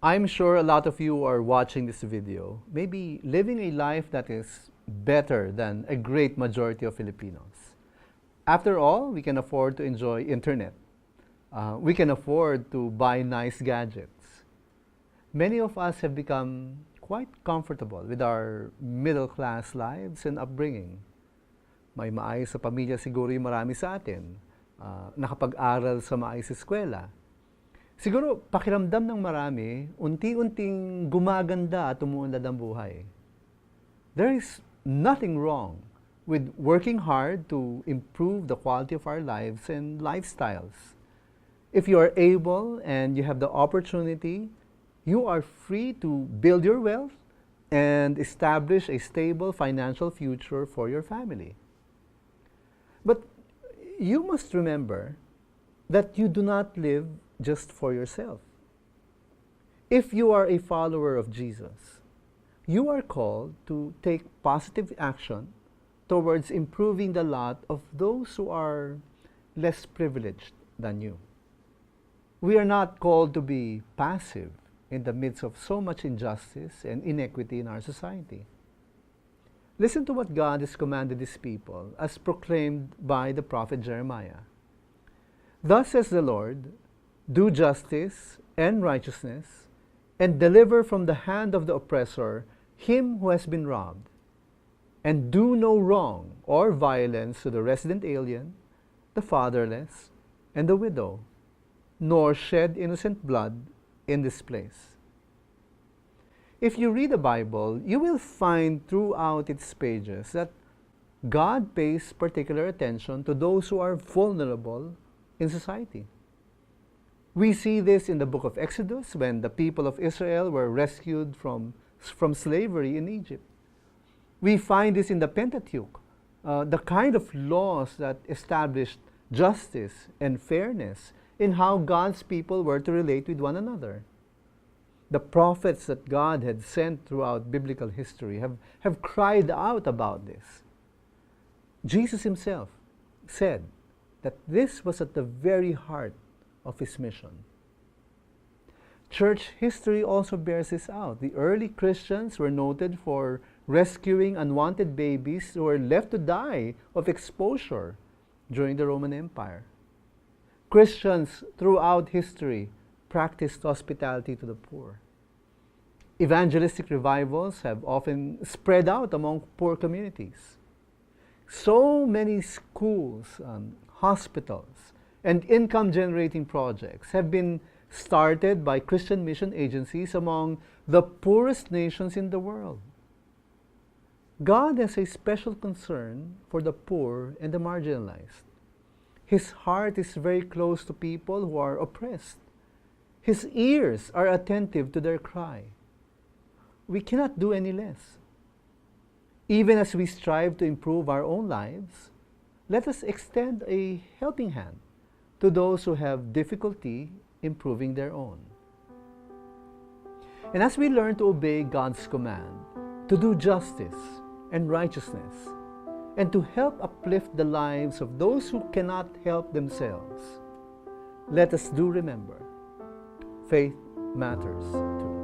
I'm sure a lot of you are watching this video, maybe living a life that is better than a great majority of Filipinos. After all, we can afford to enjoy internet. We can afford to buy nice gadgets. Many of us have become quite comfortable with our middle-class lives and upbringing. May maayos sa pamilya siguro yung marami sa atin. Nakapag-aral sa maayos eskwela. Siguro, pakiramdam ng marami, unti-unting gumaganda at umuunlad ang buhay. There is nothing wrong with working hard to improve the quality of our lives and lifestyles. If you are able and you have the opportunity, you are free to build your wealth and establish a stable financial future for your family. But you must remember that you do not live just for yourself. If you are a follower of Jesus, you are called to take positive action towards improving the lot of those who are less privileged than you. We are not called to be passive in the midst of so much injustice and inequity in our society. Listen to what God has commanded His people as proclaimed by the prophet Jeremiah. Thus says the Lord, do justice and righteousness, and deliver from the hand of the oppressor him who has been robbed. And do no wrong or violence to the resident alien, the fatherless, and the widow, nor shed innocent blood in this place. If you read the Bible, you will find throughout its pages that God pays particular attention to those who are vulnerable in society. We see this in the book of Exodus when the people of Israel were rescued from slavery in Egypt. We find this in the Pentateuch, the kind of laws that established justice and fairness in how God's people were to relate with one another. The prophets that God had sent throughout biblical history have cried out about this. Jesus Himself said that this was at the very heart of His mission. Church history also bears this out. The early Christians were noted for rescuing unwanted babies who were left to die of exposure during the Roman Empire. Christians throughout history practiced hospitality to the poor. Evangelistic revivals have often spread out among poor communities. So many schools, hospitals, and income-generating projects have been started by Christian mission agencies among the poorest nations in the world. God has a special concern for the poor and the marginalized. His heart is very close to people who are oppressed. His ears are attentive to their cry. We cannot do any less. Even as we strive to improve our own lives, let us extend a helping hand to those who have difficulty improving their own. And as we learn to obey God's command, to do justice and righteousness, and to help uplift the lives of those who cannot help themselves, let us do remember, faith matters too.